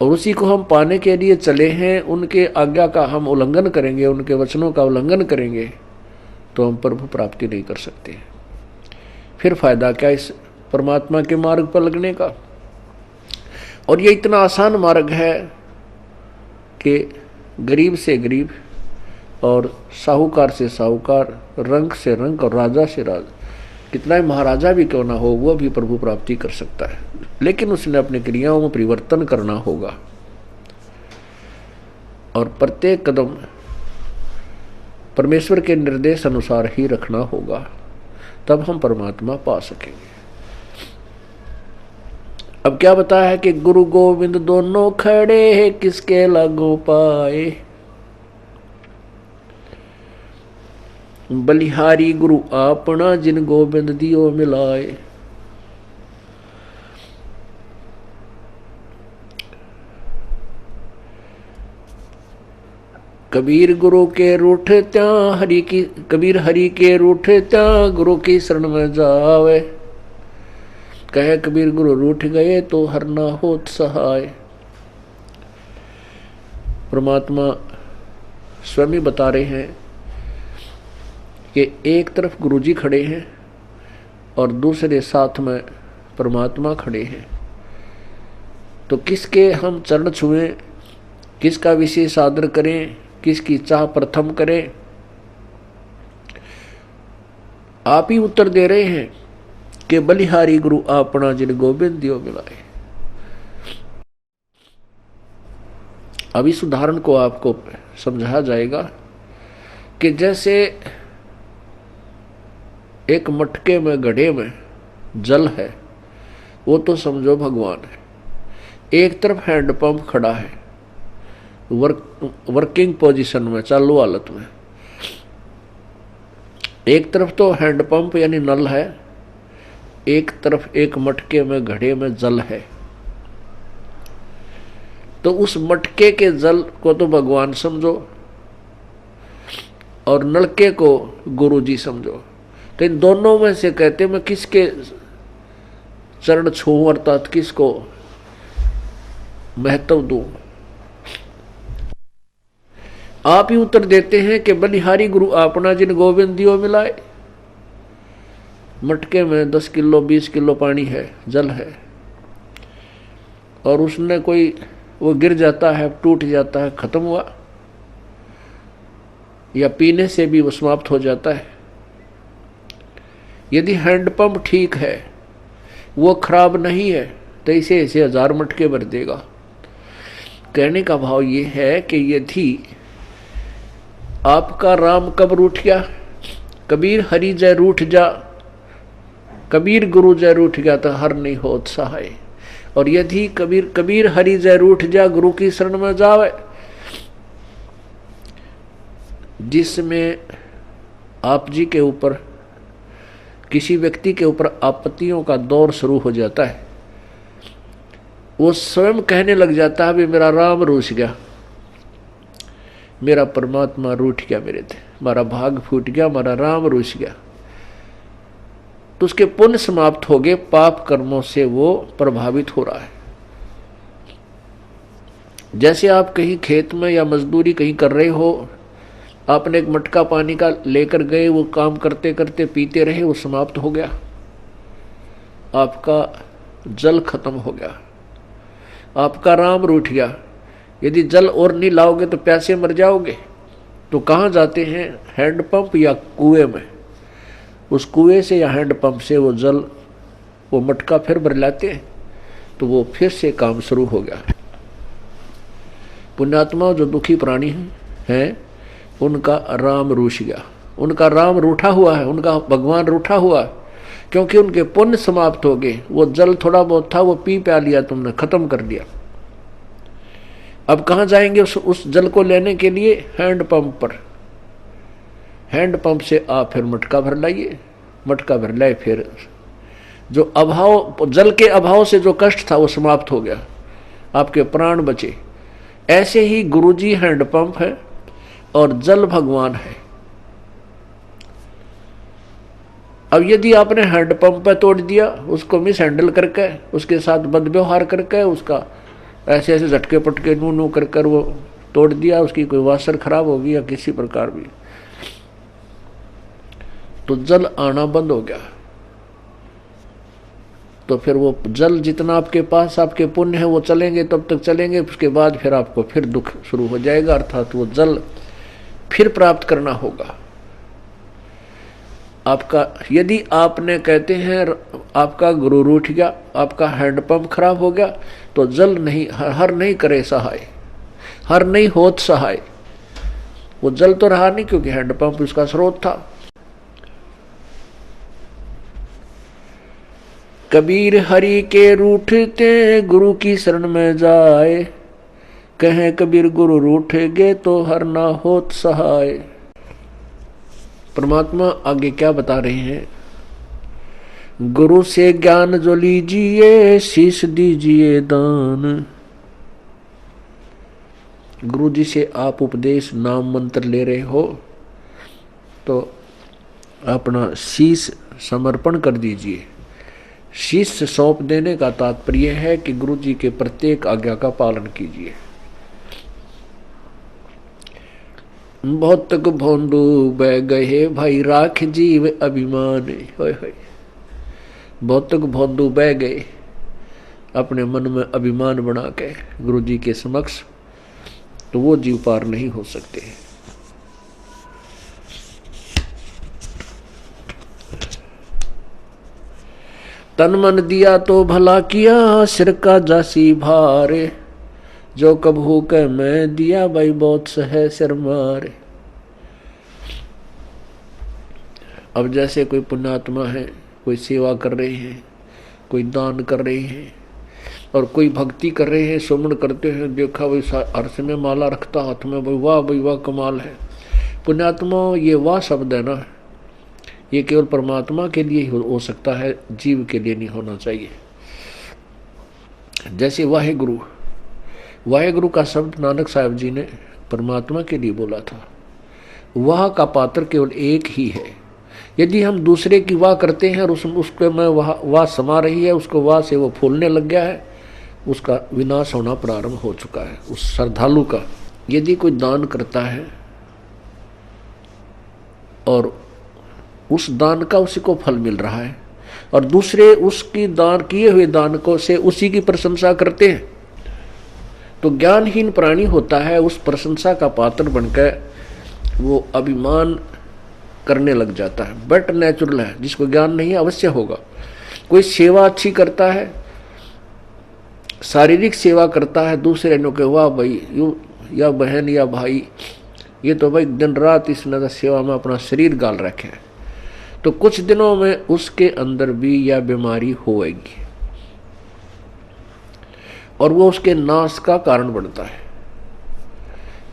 और उसी को हम पाने के लिए चले हैं। उनके आज्ञा का हम उल्लंघन करेंगे, उनके वचनों का उल्लंघन करेंगे तो हम प्रभु प्राप्ति नहीं कर सकते। फिर फायदा क्या इस परमात्मा के मार्ग पर लगने का? और ये इतना आसान मार्ग है कि गरीब से गरीब और साहूकार से साहूकार, रंक से रंक और राजा से राजा, कितना ही महाराजा भी क्यों ना हो वो भी प्रभु प्राप्ति कर सकता है। लेकिन उसने अपनी क्रियाओं में परिवर्तन करना होगा और प्रत्येक कदम परमेश्वर के निर्देश अनुसार ही रखना होगा, तब हम परमात्मा पा सकेंगे। अब क्या बताया है कि गुरु गोविंद दोनों खड़े हैं किसके लागू पाए। बलिहारी गुरु आपना जिन गोविंद दियो मिलाए। कबीर गुरु के रूठ त्या हरि की, कबीर हरि के रूठ त्या गुरु की शरण में जावे, कहे कबीर गुरु रूठ गए तो हर ना होत सहाय। परमात्मा स्वयं ही बता रहे हैं कि एक तरफ गुरु जी खड़े हैं और दूसरे साथ में परमात्मा खड़े हैं, तो किसके हम चरण छुएं, किसका विशेष आदर करें, किसकी चाह प्रथम करें? आप ही उत्तर दे रहे हैं कि बलिहारी गुरु आपना जिन गोविंद दियो मिलाए। अब इस उदाहरण को आपको समझाया जाएगा कि जैसे एक मटके में गड्ढे में जल है, वो तो समझो भगवान है। एक तरफ हैंडपंप खड़ा है वर्किंग पोजीशन में, चालू हालत में। एक तरफ तो हैंडपंप यानी नल है, एक तरफ एक मटके में घड़े में जल है। तो उस मटके के जल को तो भगवान समझो और नलके को गुरु जी समझो। तो इन दोनों में से कहते मैं किसके चरण छूं अर्थात किसको महत्व दूं? आप ही उत्तर देते हैं कि बलिहारी गुरु आपना जिन गोविंद दियो मिलाए। मटके में 10 किलो 20 किलो पानी है, जल है, और उसने कोई वो गिर जाता है, टूट जाता है, खत्म हुआ, या पीने से भी वो समाप्त हो जाता है। यदि हैंडपंप ठीक है, वो खराब नहीं है, तो इसे ऐसे 1000 मटके भर देगा। कहने का भाव ये है कि यदि आपका राम कब रूठ गया, कबीर हरि जय रूठ जा, कबीर गुरु जय रूठ गया तो हर नहीं होत सहाय। और यदि कबीर हरि जय रूठ जा, गुरु की शरण में जावे, जिसमें आप जी के ऊपर, किसी व्यक्ति के ऊपर आपत्तियों का दौर शुरू हो जाता है, वो स्वयं कहने लग जाता है, भी मेरा राम रूठ गया, मेरा परमात्मा रूठ गया, मेरे थे हमारा भाग फूट गया, हमारा राम रूठ गया, तो उसके पुण्य समाप्त हो गए, पाप कर्मों से वो प्रभावित हो रहा है। जैसे आप कहीं खेत में या मजदूरी कहीं कर रहे हो, आपने एक मटका पानी का लेकर गए, वो काम करते करते पीते रहे, वो समाप्त हो गया, आपका जल खत्म हो गया, आपका राम रूठ गया। यदि जल और नहीं लाओगे तो प्यासे मर जाओगे। तो कहाँ जाते हैं? हैंडपंप या कुएं में। उस कुएं से या हैंडपंप से वो जल, वो मटका फिर भर लाते हैं, तो वो फिर से काम शुरू हो गया। पुण्यात्मा जो दुखी प्राणी हैं, उनका राम रूठ गया, उनका राम रूठा हुआ है, उनका भगवान रूठा हुआ है, क्योंकि उनके पुण्य समाप्त हो गए। वो जल थोड़ा बहुत था, वो पी प्या लिया तुमने, खत्म कर दिया। अब कहाँ जाएंगे उस जल को लेने के लिए? हैंडपंप पर। हैंडपंप से आप फिर मटका भर लाइए, मटका भर लाए, फिर जो अभाव, जल के अभाव से जो कष्ट था वो समाप्त हो गया, आपके प्राण बचे। ऐसे ही गुरुजी हैंडपंप है और जल भगवान है। अब यदि आपने हैंडपंप पे तोड़ दिया, उसको मिस हैंडल करके, उसके साथ बदव्यवहार करके, उसका ऐसे ऐसे झटके पटके नू नू कर कर वो तोड़ दिया, उसकी कोई वासर खराब होगी या किसी प्रकार भी, तो जल आना बंद हो गया। तो फिर वो जल जितना आपके पास आपके पुण्य है वो चलेंगे, तब तक चलेंगे, उसके बाद फिर आपको फिर दुख शुरू हो जाएगा, अर्थात वो जल फिर प्राप्त करना होगा आपका। यदि आपने कहते हैं आपका गुरु रूठ गया, आपका हैंडपंप खराब हो गया, तो जल नहीं, हर नहीं करे सहाय, हर नहीं होत सहाय। वो जल तो रहा नहीं, क्योंकि हैंडपंप उसका स्रोत था। कबीर हरि के रूठते गुरु की शरण में जाए, कहें कबीर गुरु रूठेगे तो हर ना होत सहाय। परमात्मा आगे क्या बता रहे हैं? गुरु से ज्ञान जो लीजिए, शीश दीजिए दान। गुरु जी से आप उपदेश, नाम मंत्र ले रहे हो, तो अपना शीश समर्पण कर दीजिए। शीश सौंप देने का तात्पर्य है कि गुरु जी के प्रत्येक आज्ञा का पालन कीजिए। भौतक भोंदू बह गए भाई, राख जीव अभिमान। होय होय, भौतक भोंदू बह गए अपने मन में अभिमान बना के गुरु जी के समक्ष, तो वो जीव पार नहीं हो सकते। तन मन दिया तो भला किया, सिर का जासी भारे, जो कबहू के मैं दिया भाई बहुत सहे सिर मारे। अब जैसे कोई पुण्यात्मा है, कोई सेवा कर रहे हैं, कोई दान कर रहे हैं, और कोई भक्ति कर रहे हैं, सुमन करते हैं, देखा भाई अर्थ में माला रखता हाथ में, भाई वाह भाई वाह कमाल है। पुण्यात्मा, ये वाह शब्द है ना, ये केवल परमात्मा के लिए ही हो सकता है, जीव के लिए नहीं होना चाहिए। जैसे वाहेगुरु, वाहेगुरु का शब्द नानक साहब जी ने परमात्मा के लिए बोला था। वाह का पात्र केवल एक ही है। यदि हम दूसरे की वाह करते हैं और उसको में वाह समा रही है, उसको वाह से वो फूलने लग गया है, उसका विनाश होना प्रारंभ हो चुका है उस श्रद्धालु का। यदि कोई दान करता है और उस दान का उसी को फल मिल रहा है, और दूसरे उसकी दान किए हुए दान को से उसी की प्रशंसा करते हैं, तो ज्ञानहीन प्राणी होता है, उस प्रशंसा का पात्र बनकर वो अभिमान करने लग जाता है। बट नेचुरल है, जिसको ज्ञान नहीं है अवश्य होगा। कोई सेवा अच्छी करता है, शारीरिक सेवा करता है, दूसरे ने कहा वाह भाई यू या बहन या भाई, ये तो भाई दिन रात इसने सेवा में अपना शरीर गाल रखे है, तो कुछ दिनों में उसके अंदर भी यह बीमारी होएगी और वो उसके नाश का कारण बनता है।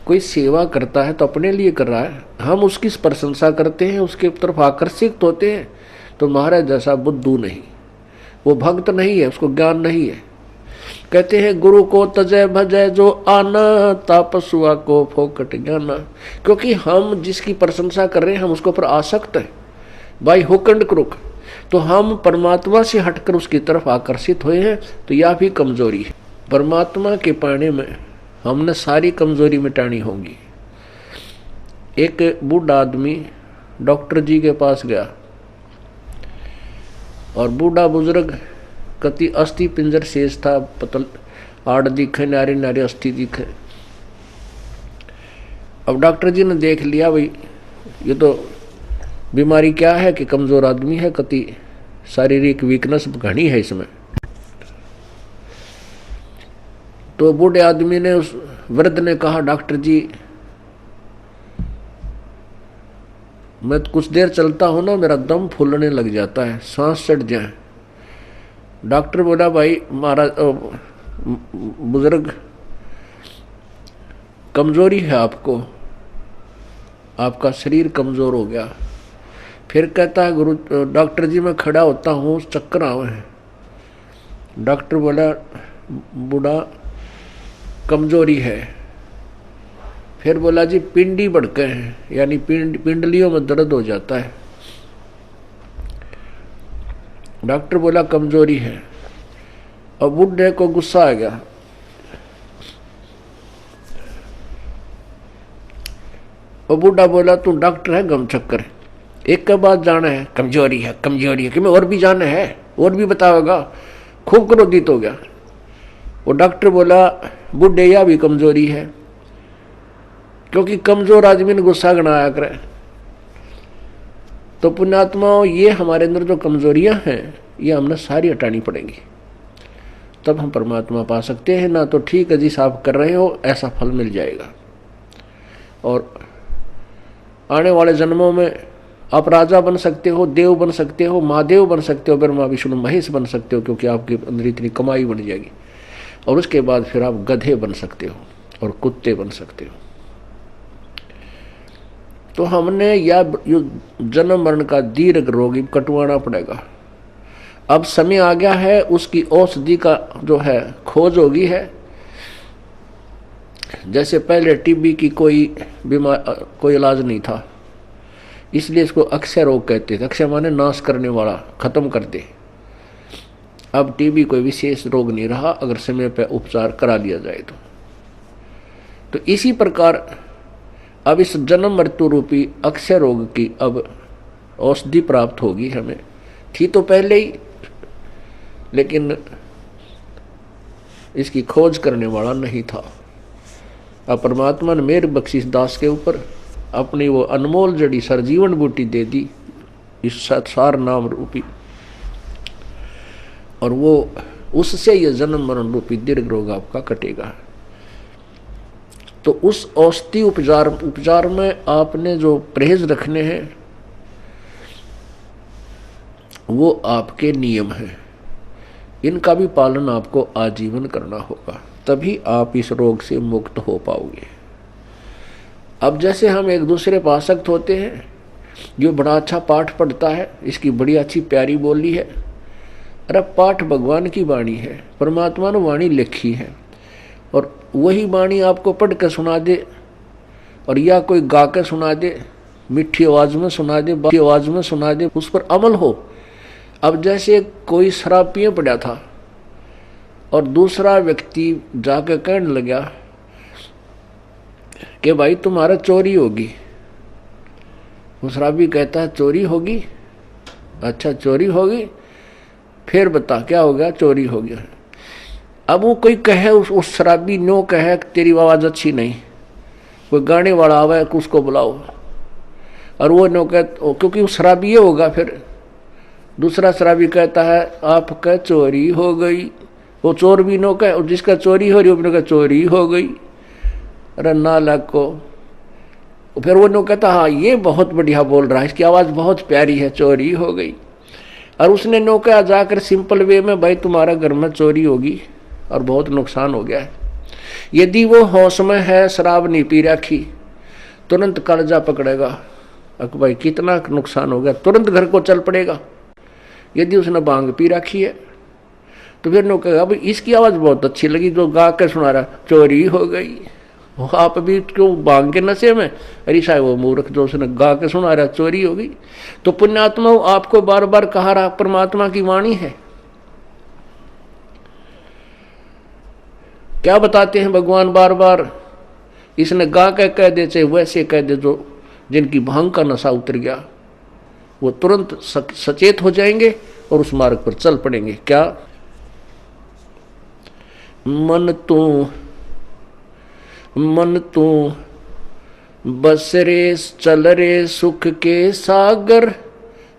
कोई सेवा करता है तो अपने लिए कर रहा है, हम उसकी प्रशंसा करते हैं, उसके तरफ आकर्षित होते हैं, तो महाराज जैसा बुद्धू नहीं, वो भक्त नहीं है, उसको ज्ञान नहीं है। कहते हैं गुरु को तजय भजय जो आना, तापसुआ को फोकट ज्ञाना। क्योंकि हम जिसकी प्रशंसा कर रहे हैं हम उसके ऊपर आसक्त हैं, बाई हुक एंड क्रुक, तो हम परमात्मा से हटकर उसकी तरफ आकर्षित हुए हैं, तो यह भी कमजोरी है। परमात्मा के पाने में हमने सारी कमजोरी मिटानी होगी। एक बूढ़ा आदमी डॉक्टर जी के पास गया और बूढ़ा बुजुर्ग कति अस्थि पिंजर शेष था, पतल आड़ दिखे, नारी नारी अस्थि दिखे। अब डॉक्टर जी ने देख लिया भाई ये तो बीमारी क्या है कि कमजोर आदमी है, कति शारीरिक वीकनेस घनी है इसमें। तो बूढ़े आदमी ने, उस वृद्ध ने कहा डॉक्टर जी मैं कुछ देर चलता हूं ना मेरा दम फूलने लग जाता है, सांस चढ़ जाए। डॉक्टर बोला भाई महाराज बुजुर्ग कमजोरी है आपको, आपका शरीर कमजोर हो गया। फिर कहता है गुरु डॉक्टर जी मैं खड़ा होता हूँ चक्कर आवे हैं। डॉक्टर बोला बूढ़ा कमजोरी है। फिर बोला जी पिंडी बढ़के हैं, यानी पिंडलियों में दर्द हो जाता है। डॉक्टर बोला कमजोरी है। अब बूढ़े को गुस्सा आ गया, और बूढ़ा बोला तू डॉक्टर है गम चक्कर, एक के बाद जाना है कमजोरी है कमजोरी है, कि मैं और भी जाना है और भी बताओगा। खूब क्रोधित हो गया। वो डॉक्टर बोला बूढ़े यह भी कमजोरी है, क्योंकि कमजोर आदमी ने गुस्सा गणाया करे। तो पुण्यात्माओं ये हमारे अंदर जो कमजोरियां हैं ये हमने सारी हटानी पड़ेंगी, तब हम परमात्मा पा सकते हैं। ना तो ठीक है जिस आप कर रहे हो ऐसा फल मिल जाएगा, और आने वाले जन्मों में आप राजा बन सकते हो, देव बन सकते हो, महादेव बन सकते हो, ब्रह्मा विष्णु महेश बन सकते हो, क्योंकि आपके अंदर इतनी कमाई बन जाएगी। और उसके बाद फिर आप गधे बन सकते हो और कुत्ते बन सकते हो। तो हमने या जन्म मरण का दीर्घ रोगी कटवाना पड़ेगा। अब समय आ गया है, उसकी औषधि का जो है खोज होगी है। जैसे पहले टीबी की कोई इलाज नहीं था, इसलिए इसको अक्षय रोग कहते थे। अक्षय माने नाश करने वाला, खत्म कर दे। अब टीबी कोई विशेष रोग नहीं रहा अगर समय पर उपचार करा लिया जाए तो इसी प्रकार अब इस जन्म मृत्यु रूपी अक्षय रोग की अब औषधि प्राप्त होगी हमें। थी तो पहले ही, लेकिन इसकी खोज करने वाला नहीं था। अब परमात्मा ने मेरे बख्शिश दास के ऊपर अपनी वो अनमोल जड़ी सरजीवन बूटी दे दी, इस सार नाम रूपी, और वो उससे ये जन्म मरण रूपी दीर्घ रोग आपका कटेगा। तो उस औषधि उपचार में आपने जो परहेज रखने हैं वो आपके नियम हैं, इनका भी पालन आपको आजीवन करना होगा, तभी आप इस रोग से मुक्त हो पाओगे। अब जैसे हम एक दूसरे पर आसक्त होते हैं, जो बड़ा अच्छा पाठ पढ़ता है, इसकी बड़ी अच्छी प्यारी बोली है, अरे पाठ भगवान की वाणी है, परमात्मा ने वाणी लिखी है, और वही वाणी आपको पढ़ के सुना दे, और या कोई गा के सुना दे, मीठी आवाज में सुना दे, बाकी आवाज में सुना दे, उस पर अमल हो। अब जैसे कोई शराब पिए पड़ा था और दूसरा व्यक्ति जाके कहने लगा कि भाई तुम्हारा चोरी होगी। वो शराबी कहता है चोरी होगी? अच्छा चोरी होगी, फिर बता क्या हो गया? चोरी हो गया। अब वो कोई कहे, उस शराबी नो कहे तेरी आवाज़ अच्छी नहीं, कोई गाने वाला आवे उसको बुलाओ, और वो नौका क्योंकि वो शराबी होगा, फिर दूसरा शराबी कहता है आपका चोरी हो गई। वो चोर भी नौका, और जिसका चोरी हो रही वो नौका चोरी हो गई। अरे नालायक को। फिर वो नौका कहता हाँ ये बहुत बढ़िया बोल रहा है, इसकी आवाज़ बहुत प्यारी है, चोरी हो गई। और उसने नौका जाकर सिंपल वे में, भाई तुम्हारा घर में चोरी होगी और बहुत नुकसान हो गया है। यदि वो होश में है, शराब नहीं पी रखी, तुरंत कर्जा पकड़ेगा, अक भाई कितना नुकसान हो गया, तुरंत घर को चल पड़ेगा। यदि उसने भांग पी रखी है तो फिर नो कहेगा भाई इसकी आवाज़ बहुत अच्छी लगी, जो गा के सुना रहा चोरी हो गई। आप भी क्यों भांग के नशे में, अरे साहब वो मूर्ख जो उसने गा के सुना रहा चोरी हो गई। तो पुण्यात्मा आपको बार बार कहा रहा परमात्मा की वाणी है। क्या बताते हैं भगवान बार बार, इसने गा के कह दे चाहे वैसे कह दे, जो जिनकी भांग का नशा उतर गया वो तुरंत सचेत हो जाएंगे और उस मार्ग पर चल पड़ेंगे। क्या मन तू बस रे चल रे सुख के सागर,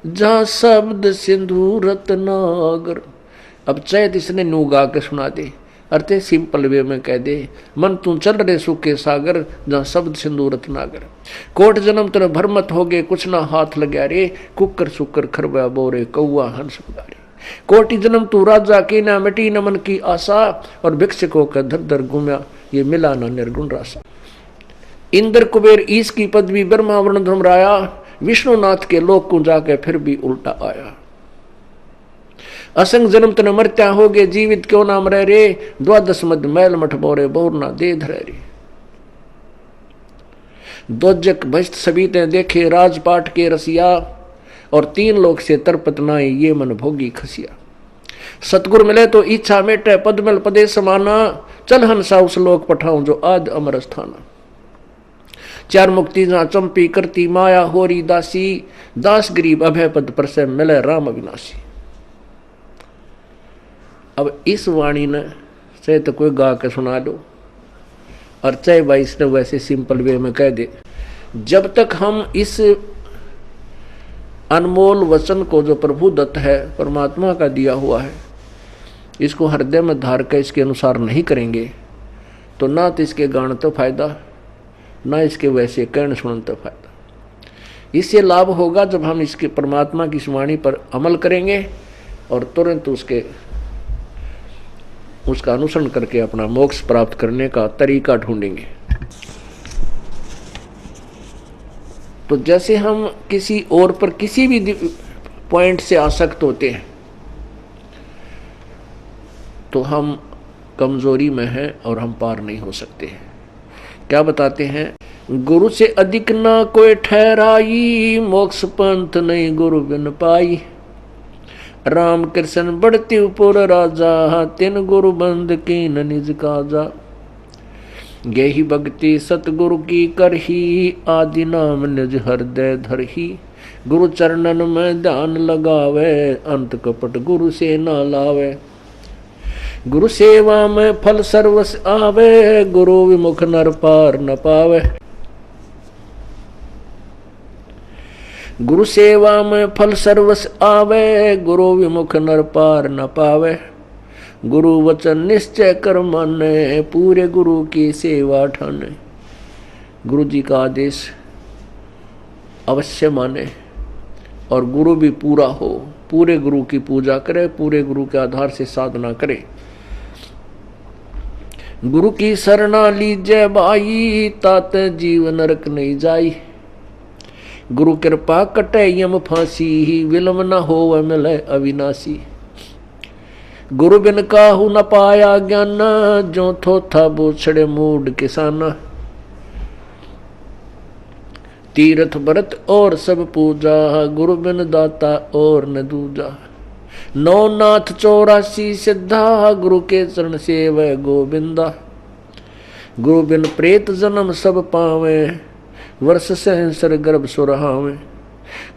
जहां शब्द सिंधु रत्नागर। अब चैत इसने नू गा के सुना दे, अर्थे सिंपल वे में कह दे, मन तू चल रे सुख के सागर, जहां शब्द सिंधु रत्नागर। कोट जन्म तेरे भरमत हो गए, कुछ ना हाथ लग्या रे, कुकर सुकर खरबा बोरे कौआ हंस बगारे। कोटि जन्म तू राजा की ना मिटी न मन की आशा, और भिक्षुकों का धर धर घूमया, ये मिला ना निर्गुण रासा। इंद्र कुबेर ईश की पदवी ब्रह्मा वर्ण धर्मराया, विष्णुनाथ के लोक को जाके फिर भी उल्टा आया। असंग जन्म तन मरत्या हो गए, जीवित क्यों नाम रह रे, द्वादश मद मैल मठ बोरे बोर ना दे धरे रे। दोजक भस्त सभी ते देखे, राजपाट के रसिया, और तीन लोक से तरपत नाई, ये मन भोगी खसिया। सतगुरु मिले तो इच्छा मेटे, पद मिल पदे समाना, चल हंसा उस लोक पठाऊं जो आद अमर स्थाना। चार मुक्ति जहां चंपी करती माया होरी दासी, दास गरीब अभय पद पर से मिले राम अविनाशी। अब इस वाणी ने चाहे तो कोई गा के सुना दो, और चाहे भाई इसने वैसे सिंपल वे में कह दे, जब तक हम इस अनमोल वचन को जो प्रभु दत्त है, परमात्मा का दिया हुआ है, इसको हृदय में धार कर इसके अनुसार नहीं करेंगे, तो ना तो इसके गान तो फायदा, ना इसके वैसे कहने सुनने तो फायदा। इससे लाभ होगा जब हम इसके परमात्मा की वाणी पर अमल करेंगे और तुरंत उसका अनुसरण करके अपना मोक्ष प्राप्त करने का तरीका ढूंढेंगे। तो जैसे हम किसी और पर किसी भी पॉइंट से आसक्त होते हैं तो हम कमजोरी में हैं और हम पार नहीं हो सकते हैं। क्या बताते हैं, गुरु से अधिक ना कोई ठहराई, मोक्ष पंथ नहीं गुरु बिन पाई। राम कृष्ण बढ़ती उपुर राजा, तिन गुरु बंद कीन निज काजा। गेहि भक्ति सतगुरु की करही, आदि नाम निज हृदय धरही। गुरु चरणन में ध्यान लगावे, अंत कपट गुरु से ना लावे। गुरु सेवा में फल सर्वस आवे, गुरु विमुख नर पार न पावे। गुरु सेवा में फल सर्वस आवे, गुरु विमुख नर पार न पावे। गुरु वचन निश्चय कर माने, पूरे गुरु की सेवा ठाने। गुरु जी का आदेश अवश्य माने और गुरु भी पूरा हो, पूरे गुरु की पूजा करे, पूरे गुरु के आधार से साधना करे। गुरु की शरणा लीजय भाई, तात जीव नरक नहीं जाई। गुरु कृपा कटे यम फांसी, विलम न हो मिले अविनाशी। गुरु बिन काहू न पाया ज्ञान, जो थोथा बोछड़े मूड किसाना। तीर्थ व्रत और सब पूजा, गुरु बिन दाता और न दूजा। नौ नाथ 84 सिद्धा, गुरु के चरण सेवै गोविंदा। गुरु बिन प्रेत जन्म सब पावे, वर्ष सहस्र गर्भ सुरहावे।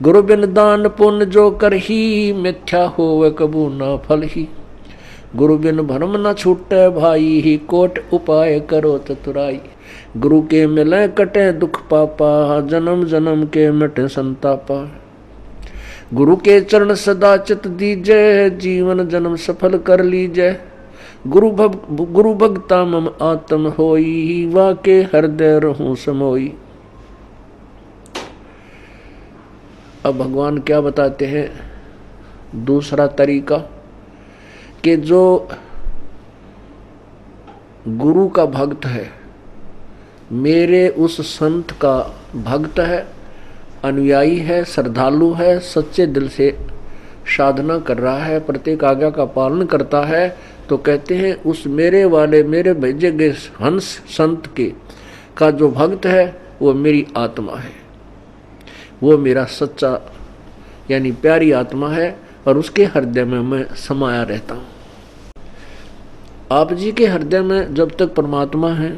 गुरु बिन दान पुण्य जो करही, मिथ्या होवे कबू ना फल ही। गुरु बिन भरम न छूटे भाई, ही कोट उपाय करो चतुराई। गुरु के मिले कटे दुख पापा, जन्म जन्म के मिटे संतापा। गुरु के चरण सदा चित दीजय, जीवन जन्म सफल कर लीजय। गुरु भगता मम आत्म होई, वाके हृदय रहूं समोई। अब भगवान क्या बताते हैं दूसरा तरीका, कि जो गुरु का भक्त है, मेरे उस संत का भक्त है, अनुयायी है, श्रद्धालु है, सच्चे दिल से साधना कर रहा है, प्रत्येक आज्ञा का पालन करता है, तो कहते हैं उस मेरे वाले मेरे भेजे गए हंस संत के का जो भक्त है वो मेरी आत्मा है, वो मेरा सच्चा यानी प्यारी आत्मा है, और उसके हृदय में मैं समाया रहता हूँ। आप जी के हृदय में जब तक परमात्मा है,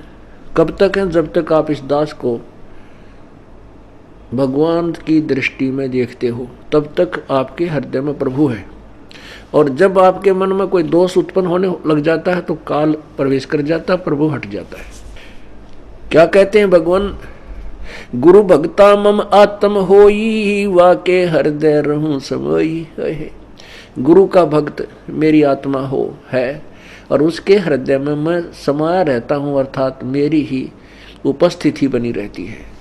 कब तक है? जब तक आप इस दास को भगवान की दृष्टि में देखते हो, तब तक आपके हृदय में प्रभु है। और जब आपके मन में कोई दोष उत्पन्न होने लग जाता है तो काल प्रवेश कर जाता है, प्रभु हट जाता है। क्या कहते हैं भगवान? गुरु भक्ता मम आत्म होई, वाके हृदय रहूं समोई। गुरु का भक्त मेरी आत्मा हो है, और उसके हृदय में मैं समाया रहता हूँ, अर्थात मेरी ही उपस्थिति बनी रहती है।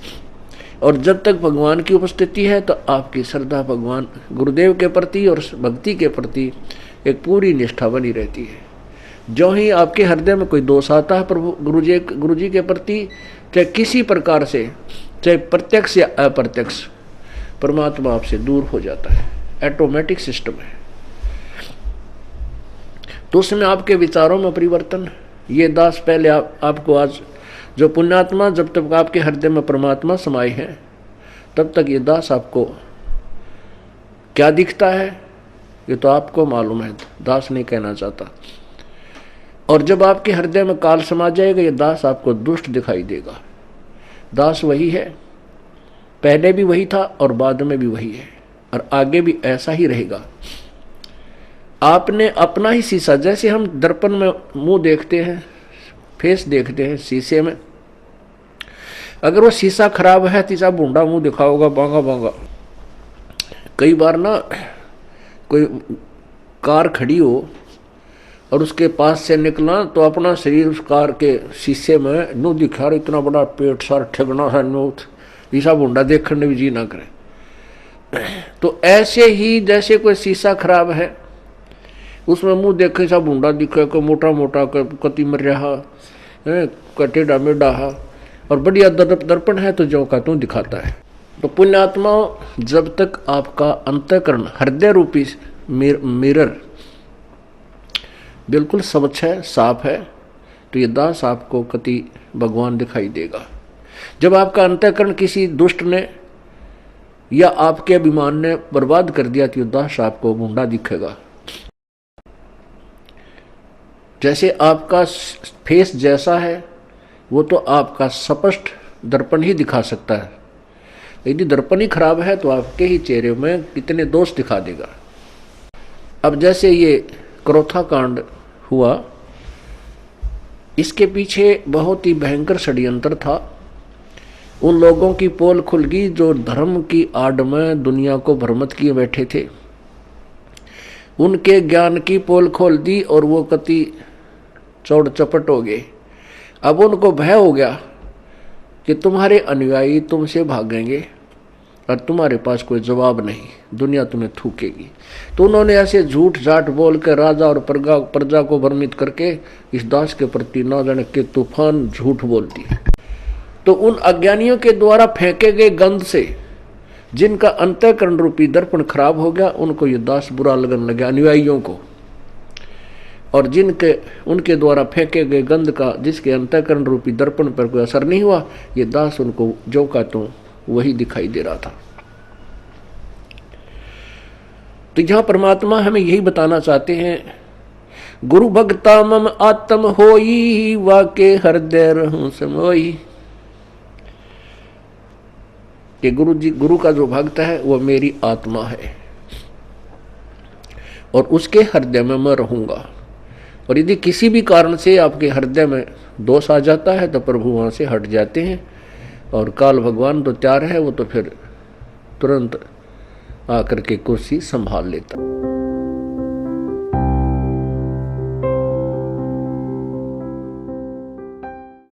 और जब तक भगवान की उपस्थिति है तो आपकी श्रद्धा भगवान गुरुदेव के प्रति और भक्ति के प्रति एक पूरी निष्ठा बनी रहती है। जो ही आपके हृदय में कोई दोष आता है प्रभु गुरु जी के प्रति, चाहे किसी प्रकार से, चाहे प्रत्यक्ष या अप्रत्यक्ष, परमात्मा आपसे दूर हो जाता है। ऑटोमेटिक सिस्टम है। तो उसमें आपके विचारों में परिवर्तन, ये दास पहले आपको आज जो पुण्यात्मा, जब तक आपके हृदय में परमात्मा समाये हैं तब तक ये दास आपको क्या दिखता है ये तो आपको मालूम है, दास नहीं कहना चाहता। और जब आपके हृदय में काल समा जाएगा ये दास आपको दुष्ट दिखाई देगा। दास वही है, पहले भी वही था और बाद में भी वही है, और आगे भी ऐसा ही रहेगा। आपने अपना ही शीशा, जैसे हम दर्पण में मुंह देखते हैं, फेस देखते हैं शीशे में, अगर वो शीशा खराब है तीसरा बूंदा मुंह दिखाओगा, बांगा बांगा। कई बार ना कोई कार खड़ी हो और उसके पास से निकला तो अपना शरीर उस कार के शीशे में नो दिखा रहा, इतना बड़ा पेट सार ठगना है नो, ईसा बूंदा देखने भी जी ना करे। तो ऐसे ही जैसे कोई शीशा खराब है उसमें मुंह देखे सा बूंदा दिखे, कोई मोटा मोटा कति मर रहा टेढ़ा मेढ़ा, और बढ़िया दर्पण है तो जो का तू दिखाता है। तो पुण्यात्मा, जब तक आपका अंतःकरण हृदय रूपी मिरर बिल्कुल स्वच्छ है, साफ है, तो ये दास आपको कति भगवान दिखाई देगा। जब आपका अंतःकरण किसी दुष्ट ने या आपके अभिमान ने बर्बाद कर दिया तो ये दास आपको बूंदा दिखेगा। जैसे आपका फेस जैसा है वो तो आपका स्पष्ट दर्पण ही दिखा सकता है, यदि दर्पण ही खराब है तो आपके ही चेहरे में कितने दोष दिखा देगा। अब जैसे ये क्रोथा कांड हुआ, इसके पीछे बहुत ही भयंकर षड्यंत्र था। उन लोगों की पोल खुल गई जो धर्म की आड़ में दुनिया को भ्रमित किए बैठे थे, उनके ज्ञान की पोल खोल दी और वो कति चौड़ चपट हो गए। अब उनको भय हो गया कि तुम्हारे अनुयायी तुमसे भागेंगे और तुम्हारे पास कोई जवाब नहीं, दुनिया तुम्हें थूकेगी। तो उन्होंने ऐसे झूठ झाट बोल कर राजा और प्रजा को भ्रमित करके इस दास के प्रति न जाने के तूफान झूठ बोलती है। तो उन अज्ञानियों के द्वारा फेंके गए गंध से जिनका अंतःकरण रूपी दर्पण खराब हो गया, उनको ये दास बुरा लगने लगा, अनुयायियों को। और जिनके उनके द्वारा फेंके गए गंध का जिसके अंतःकरण रूपी दर्पण पर कोई असर नहीं हुआ, ये दास उनको जो का तो वही दिखाई दे रहा था। तो यहां परमात्मा हमें यही बताना चाहते हैं, गुरु भक्ता मम आत्म होई, वाके हृदय रहूं समोई। कि गुरु का जो भक्त है वो मेरी आत्मा है और उसके हृदय में मैं रहूंगा। और यदि किसी भी कारण से आपके हृदय में दोष आ जाता है तो प्रभु वहाँ से हट जाते हैं, और काल भगवान तो तैयार है, वो तो फिर तुरंत आकर के कुर्सी संभाल लेता।